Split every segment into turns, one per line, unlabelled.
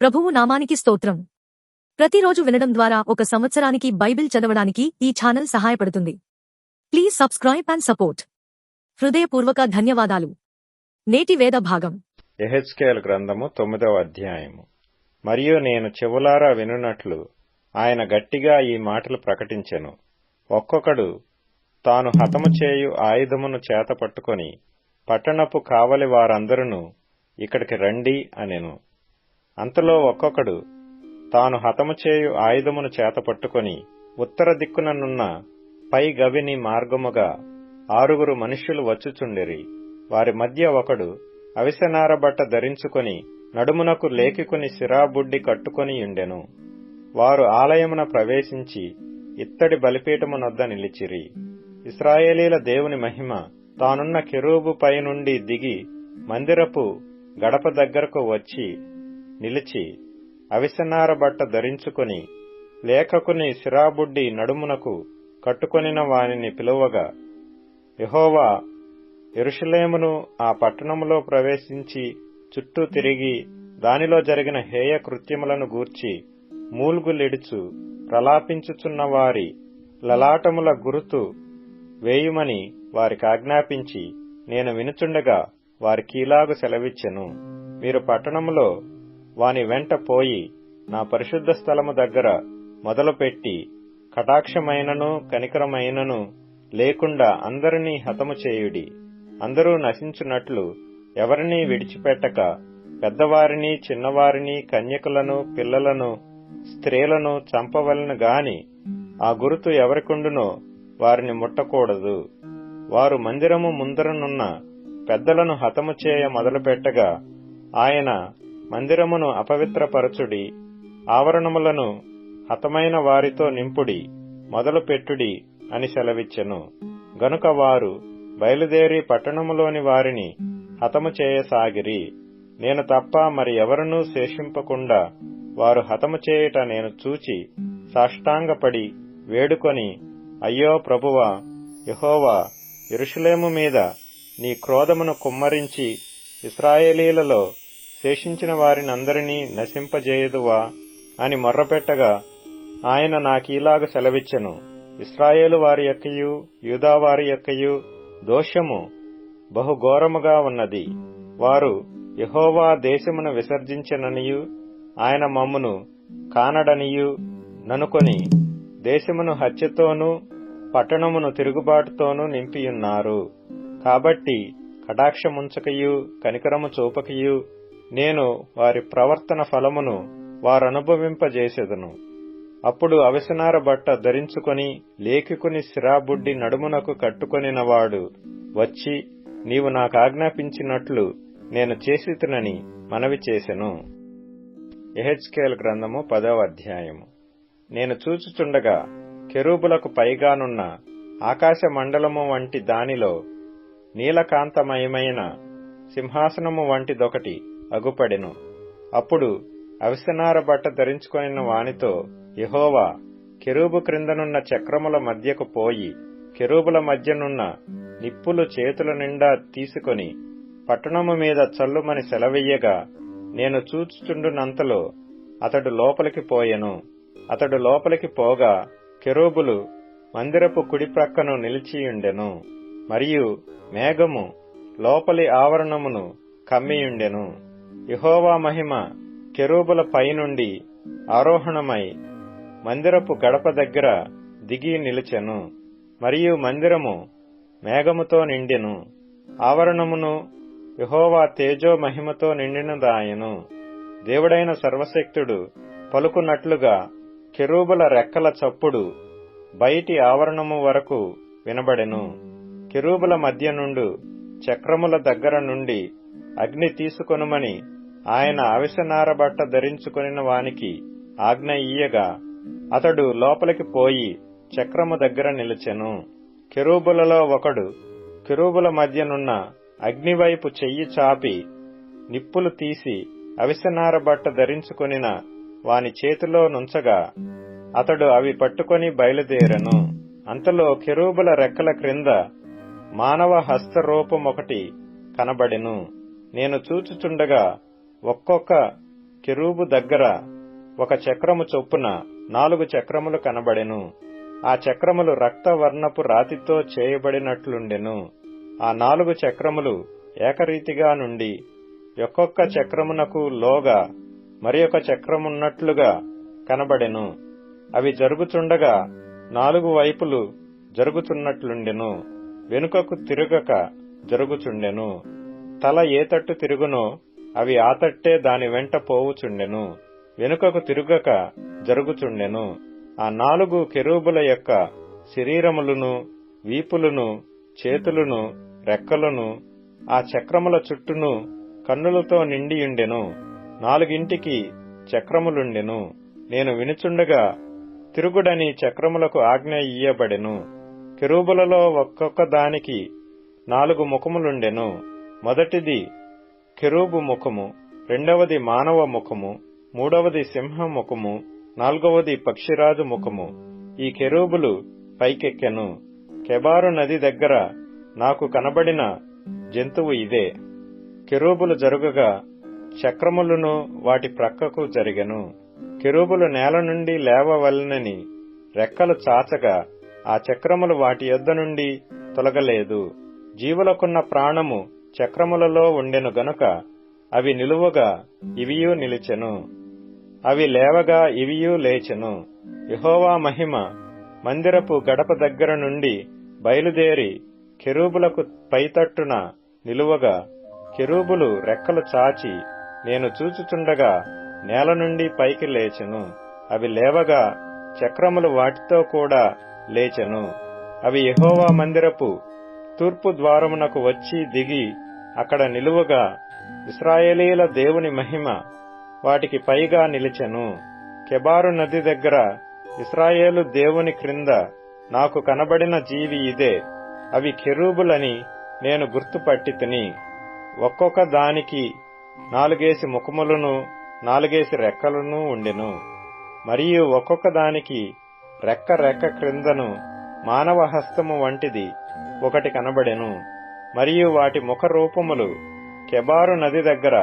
ప్రభువు నామానికి స్తోత్రం. ప్రతిరోజు వినడం ద్వారా ఒక సంవత్సరానికి బైబిల్ చదవడానికి ఈ ఛానల్ సహాయపడుతుంది. Please subscribe and support. హృదయపూర్వక ధన్యవాదాలు. నేటి వేద భాగం
యెహెజ్కేలు గ్రంథము 9వ అధ్యాయము. మరియు నేను చెవులారా వినున్నట్లు ఆయన గట్టిగా ఈ మాటలు ప్రకటించెను. ఒక్కొక్కడు తాను హతము చేయు ఆయుధమును చేత పట్టుకొని పట్టణపు కావలి వారందరూ ఇక్కడికి రండి అనెను. అంతలో ఒక్కొక్కడు తాను హతము చేయు ఆయుధమును చేత పట్టుకొని ఉత్తర దిక్కుననున్న పై గవిని మార్గముగా 6 మనుష్యులు వచ్చుచుండిరి. వారి మధ్య ఒకడు అవిసెనార బట్ట ధరించుకొని నడుమునకు లేకికొని సిరాబుడ్డి కట్టుకొని యుండెను. వారు ఆలయమున ప్రవేశించి ఇత్తడి బలిపీఠమునొద్ద నిలిచిరి. ఇశ్రాయేలీల దేవుని మహిమ తానున్న కెరూబు పై నుండి దిగి మందిరపు గడప దగ్గరకు వచ్చి నిలిచి అవిసెనార బట్ట ధరించుకొని లేఖకుని సిరాబుడ్డి నడుమునకు కట్టుకొనిన వానిని పిలువగా, యెహోవా యెరూషలేమును ఆ పట్టణములో ప్రవేశించి చుట్టూ తిరిగి దానిలో జరిగిన హేయ కృత్యములను గూర్చి మూల్గులిడుచు ప్రలాపించుచున్న వారి లలాటముల గురుతు వేయుమని వారికాజ్ఞాపించి నేను వినుచుండగా వారికీలాగు సెలవిచ్చెను. మీరు పట్టణములో వాని వెంట పోయి నా పరిశుద్ధ స్థలము దగ్గర మొదలుపెట్టి కటాక్షమైనను కనికరమైనను లేకుండా అందరినీ హతము చేయుడి. అందరూ నశించున్నట్లు ఎవరినీ విడిచిపెట్టక పెద్దవారిని చిన్నవారిని కన్యకులను పిల్లలను స్త్రీలను చంపవలెను గాని ఆ గురుతు ఎవరికుండునో వారిని ముట్టకూడదు. వారు మందిరము ముందరనున్న పెద్దలను హతము చేయ మొదలుపెట్టగా ఆయన మందిరమును అపవిత్రపరచుడి, ఆవరణములను హతమైన వారితో నింపుడి, మొదలుపెట్టుడి అని సెలవిచ్చెను. గనుక వారు బయలుదేరి పట్టణములోని వారిని హతము చేయసాగిరి. నేను తప్ప మరి ఎవరునూ శేషింపకుండా వారు హతము చేయుట నేను చూచి సాష్టాంగపడి వేడుకొని, అయ్యో ప్రభువా యెహోవా, యెరూషలేము మీద నీ క్రోధమును కుమ్మరించి ఇశ్రాయేలీలలో శేషించిన వారినందరినీ నశింపజేయుదువా అని మొర్రపెట్టగా ఆయన నాకీలాగు సెలవిచ్చెను. ఇశ్రాయేలు వారి యొక్కయు యూదా వారి యొక్కయు దోషము బహుఘోరముగా ఉన్నది. వారు యెహోవా దేశమును విసర్జించెననియు ఆయన మమ్మును కానడనియు ననుకొని దేశమును హత్యతోనూ పట్టణమును తిరుగుబాటుతోనూ నింపియున్నారు. కాబట్టి కటాక్షముంచకయు కనికరము చూపకయు నేను వారి ప్రవర్తన ఫలమును వారనుభవింపజేసెదను. అప్పుడు అవిసెనార బట్ట ధరించుకొని లేఖికుని సిరాబుడ్డి నడుమునకు కట్టుకొనినవాడు వచ్చి, నీవు నాకాజ్ఞాపించినట్లు నేను చేసితినని మనవి చేసెను. యెహెజ్కేలు గ్రంథము 10వ అధ్యాయము. నేను చూచుచుండగా కెరూబులకు పైగానున్న ఆకాశ మండలము వంటి దానిలో నీలకాంతమయమైన సింహాసనము వంటిదొకటి అగుపడెను. అప్పుడు అవిసెనార బట్ట ధరించుకొనిన వానితో, యెహోవా, కెరూబు క్రిందనున్న చక్రముల మధ్యకు పోయి కెరూబుల మధ్యనున్న నిప్పులు చేతుల నిండా తీసుకొని పట్టణము మీద చల్లుమని సెలవెయ్యగా, నేను చూచుచుండునంతలో అతడు లోపలికి పోయెను. అతడు లోపలికి పోగా కెరూబులు మందిరపు కుడి ప్రక్కను నిలిచియుండెను. మరియు మేఘము లోపలి ఆవరణమును కమ్మియుండెను. యెహోవా మహిమ కెరూబుల పైనుండి ఆరోహణమై మందిరపు గడప దగ్గర దిగి నిలిచెను. మరియు మందిరము మేఘముతో నిండెను. ఆవరణమును యెహోవా తేజో మహిమతో నిండినదాయెను. దేవుడైన సర్వశక్తుడు పలుకున్నట్లుగా కెరూబుల రెక్కల చప్పుడు బయటి ఆవరణము వరకు వినబడెను. కెరూబుల మధ్య నుండు చక్రముల దగ్గర నుండి అగ్ని తీసుకొనుమని ఆయన అవిసెనార బట్ట ధరించుకొనిన వానికి ఆజ్ఞ ఇయ్యగా అతడు లోపలికి పోయి చక్రము దగ్గర నిలిచెను. కెరూబులలో ఒకడు కెరూబుల మధ్యనున్న అగ్నివైపు చెయ్యి చాపి నిప్పులు తీసి అవిసెనార బట్ట ధరించుకొనిన వాని చేతిలో నుంచగా అతడు అవి పట్టుకొని బయలుదేరెను. అంతలో కెరూబుల రెక్కల క్రింద మానవ హస్తరూపమొకటి కనబడెను. నేను చూచుచుండగా ఒక్కొక్క కెరూబు దగ్గర ఒక చక్రము చొప్పున 4 చక్రములు కనబడెను. ఆ చక్రములు రక్తవర్ణపు రాతితో చేయబడినట్లుండెను. ఆ 4 చక్రములు ఏకరీతిగా నుండి ఒక్కొక్క చక్రమునకు లోగా మరి ఒక చక్రమున్నట్లుగా కనబడెను. అవి జరుగుచుండగా 4 వైపులు జరుగుతున్నట్లుండెను. వెనుకకు తిరుగక జరుగుచుండెను. తల ఏ తట్టు తిరుగునో అవి ఆ తట్టే దాని వెంట పోవుచుండెను. వెనుకకు తిరుగక జరుగుచుండెను. ఆ 4 కెరూబుల యొక్క శరీరములను, వీపులను, చేతులను, రెక్కలను ఆ చక్రముల చుట్టూను కన్నులతో నిండియుండెను. 4ంటికి చక్రములుండెను. నేను వినుచుండగా తిరుగుడని చక్రములకు ఆజ్ఞ ఇయ్యబడెను. కెరూబులలో ఒక్కొక్క దానికి 4 ముఖములుండెను. మొదటిది కెరూబు ముఖము, రెండవది మానవ ముఖము, మూడవది సింహ ముఖము, 4వది పక్షిరాజు ముఖము. ఈ కెరూబులు పైకెక్కెను. కెబారు నది దగ్గర నాకు కనబడిన జంతువు ఇదే. కెరూబులు జరుగగా చక్రములను వాటి ప్రక్కకు జరిగెను. కెరూబులు నేల నుండి లేవవలెనని రెక్కలు చాచగా ఆ చక్రములు వాటి యొద్ద నుండి తొలగలేదు. జీవులకున్న ప్రాణము చక్రములలో ఉండెను గనుక అవి నిలువగా ఇవియూ నిలిచెను. అవి లేవగా ఇవియూ లేచెను. యెహోవా మహిమ మందిరపు గడప దగ్గర నుండి బయలుదేరి కెరూబులకు పైతట్టున నిలువగా కెరూబులు రెక్కలు చాచి నేను చూచుచుండగా నేల నుండి పైకి లేచెను. అవి లేవగా చక్రములు వాటితో కూడా లేచెను. అవి యెహోవా మందిరపు తూర్పు ద్వారమునకు వచ్చి దిగి అక్కడ నిలువగా ఇశ్రాయేలీల దేవుని మహిమ వాటికి పైగా నిలిచెను. కెబారు నది దగ్గర ఇశ్రాయేలు దేవుని క్రింద నాకు కనబడిన జీవి ఇదే. అవి కెరూబులని నేను గుర్తుపట్టితిని. ఒక్కొక్క దానికి 4 ముఖములను 4 రెక్కలను ఉండెను. మరియు ఒక్కొక్క దానికి రెక్క క్రిందను మానవ హస్తము వంటిది ఒకటి కనబడెను. మరియు వాటి ముఖరూపములు కెబారు నది దగ్గర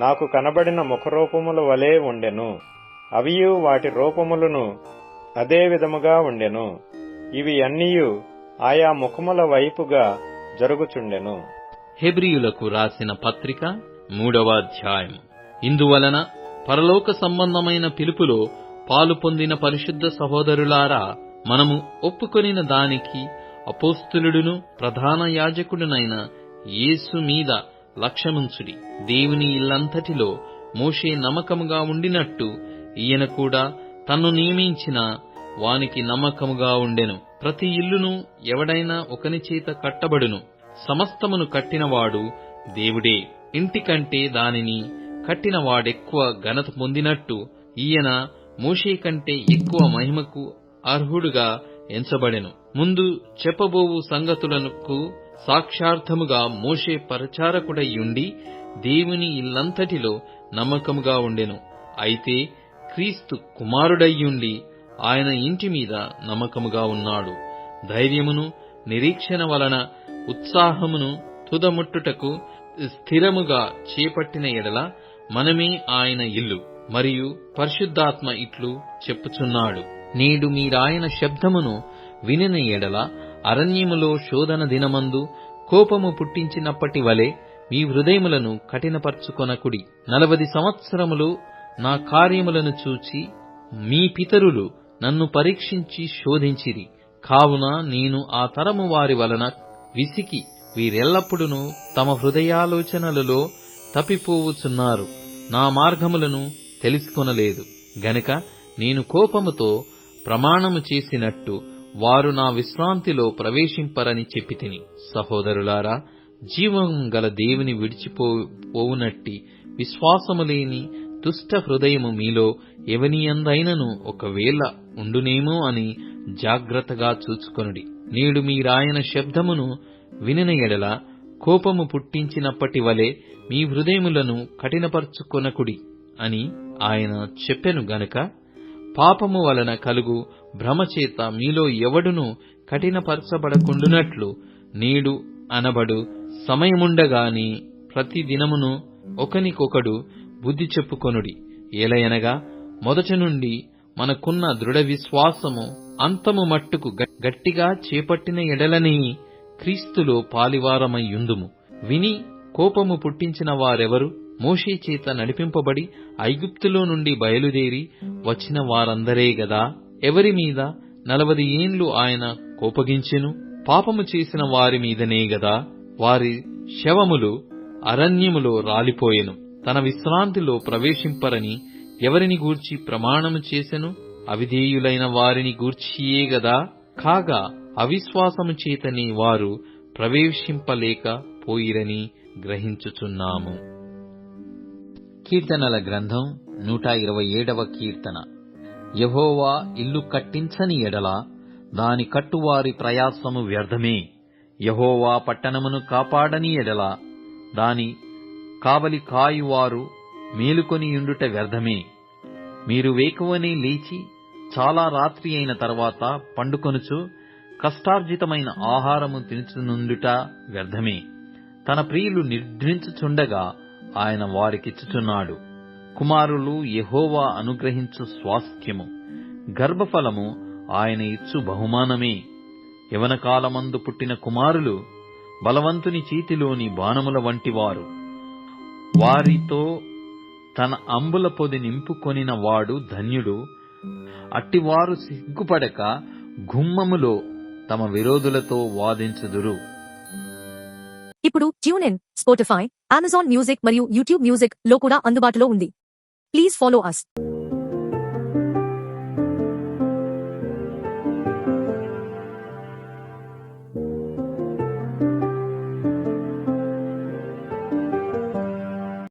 నాకు కనబడిన ముఖరూపముల వలె ఉండెను. అవియు వాటి రూపములను అదే విధముగా ఉండెను. ఇవి అన్నియు ఆయా ముఖముల వైపుగా జరుగుచుండెను.
హెబ్రీయులకు రాసిన పత్రిక 3వ అధ్యాయం. ఇందువలన పరలోక సంబంధమైన పిలుపులో పాలు పొందిన పరిశుద్ధ సహోదరులారా, మనము ఒప్పుకొనిన దానికి అపోస్తలుడును ప్రధాన యాజకుడునైన యేసు మీద లక్ష్యముంచుడి. దేవుని ఇల్లంతటిలో మోషే నమ్మకముగా ఉండినట్టు ఈయన కూడా తన్ను నియమించిన వానికి నమ్మకముగా ఉండెను. ప్రతి ఇల్లును ఎవడైనా ఒకని చేత కట్టబడును. సమస్తమును కట్టినవాడు దేవుడే. ఇంటికంటే దానిని కట్టినవాడెక్కువ ఘనత పొందినట్టు ఈయన మోషే కంటే ఎక్కువ మహిమకు అర్హుడుగా ఎంచబడెను. ముందు చెప్పబోవు సంగతులకు సాక్షార్థముగా మోషే పరిచారకుడయ్యుండి దేవుని ఇల్లంతటిలో నమ్మకముగా ఉండెను. అయితే క్రీస్తు కుమారుడయ్యుండి ఆయన ఇంటి మీద నమ్మకముగా ఉన్నాడు. ధైర్యమును నిరీక్షణ వలన ఉత్సాహమును తుదముట్టుటకు స్థిరముగా చేపట్టిన ఎడల మనమే ఆయన ఇల్లు. మరియు పరిశుద్ధాత్మ ఇట్లు చెప్పుచున్నాడు, నేడు మీరాయన శబ్దమును వినిన ఎడల అరణ్యములో శోధన దినమందు కోపము పుట్టించినప్పటి వలె మీ హృదయములను కఠినపరచుకొనకుడి. 40 సంవత్సరములు నా కార్యములను చూచి మీ పితరులు నన్ను పరీక్షించి శోధించిరి. కావున నేను ఆ తరము వారి వలన విసికి వీరెల్లప్పుడూ తమ హృదయాలోచనలలో తప్పిపోవుచున్నారు, నా మార్గములను తెలుసుకొనలేదు గనుక నేను కోపముతో ప్రమాణము చేసినట్టు వారు నా విశ్రాంతిలో ప్రవేశింపరని చెప్పితిని. సహోదరులారా, జీవం గల దేవుని విడిచిపోవునట్టి విశ్వాసము లేని దుష్ట హృదయము మీలో ఎవనియందైనను ఒకవేళ ఉండునేమో అని జాగ్రత్తగా చూచుకొనుడి. నేడు మీరాయన శబ్దమును వినిన ఎడల కోపము పుట్టించినప్పటి వలె మీ హృదయములను కఠినపరచుకొనకుడి అని ఆయన చెప్పెను గనుక పాపము వలన కలుగు భ్రమచేత మీలో ఎవడును కఠినపరచబడకుండునట్లు నేడు అనబడు సమయముండగాని ప్రతి దినమును ఒకనికొకడు బుద్ధి చెప్పుకొనుడి. ఏలయనగా మొదటి నుండి మనకున్న దృఢ విశ్వాసము అంతము మట్టుకు గట్టిగా చేపట్టిన ఎడలని క్రీస్తులో పాలివారమయ్యుందుము. విని కోపము పుట్టించిన వారెవరు? మోషే చేత నడిపింపబడి ఐగుప్తులో నుండి బయలుదేరి వచ్చిన వారందరే గదా. ఎవరి మీద 40 ఏండ్లు ఆయన కోపగించెను? పాపము చేసిన వారి మీదనే గదా. వారి శవములు అరణ్యములో రాలిపోయెను. తన విశ్రాంతిలో ప్రవేశింపరని ఎవరిని గూర్చి ప్రమాణము చేసెను? అవిధేయులైన వారిని గూర్చియే గదా. కాగా అవిశ్వాసము చేతనే వారు ప్రవేశింపలేక పోయిరని గ్రహించుచున్నాము. కీర్తనల గ్రంథం 127వ కీర్తన. యెహోవా ఇల్లు కట్టించని ఎడల దాని కట్టువారి ప్రయాసము వ్యర్థమే. యెహోవా పట్టణమును కాపాడని ఎడల దాని కావలి కాయువారు మేలుకొనియుండుట వ్యర్థమే. మీరు వేకువనే లేచి చాలా రాత్రి అయిన తర్వాత పండుకొనుచు కష్టార్జితమైన ఆహారము తినుచునుండుట వ్యర్థమే. తన ప్రియులు నిద్రించుచుండగా ఆయన వారికిచ్చుచున్నాడు. కుమారులు యెహోవా అనుగ్రహించు స్వాస్థ్యము, గర్భఫలము ఆయన ఇచ్చు బహుమానమే. యవన కాలమందు పుట్టిన కుమారులు బలవంతుని చేతిలోని బాణముల వంటివారు. వారితో తన అంబుల పొది నింపుకొనిన వాడు ధన్యుడు. అట్టివారు సిగ్గుపడక గుమ్మములో తమ విరోధులతో వాదించుదురు.
ఇప్పుడు tune in, Spotify, Amazon music మరియు యూట్యూబ్ మ్యూజిక్ లో కూడా అందుబాటులో ఉంది. Please follow us.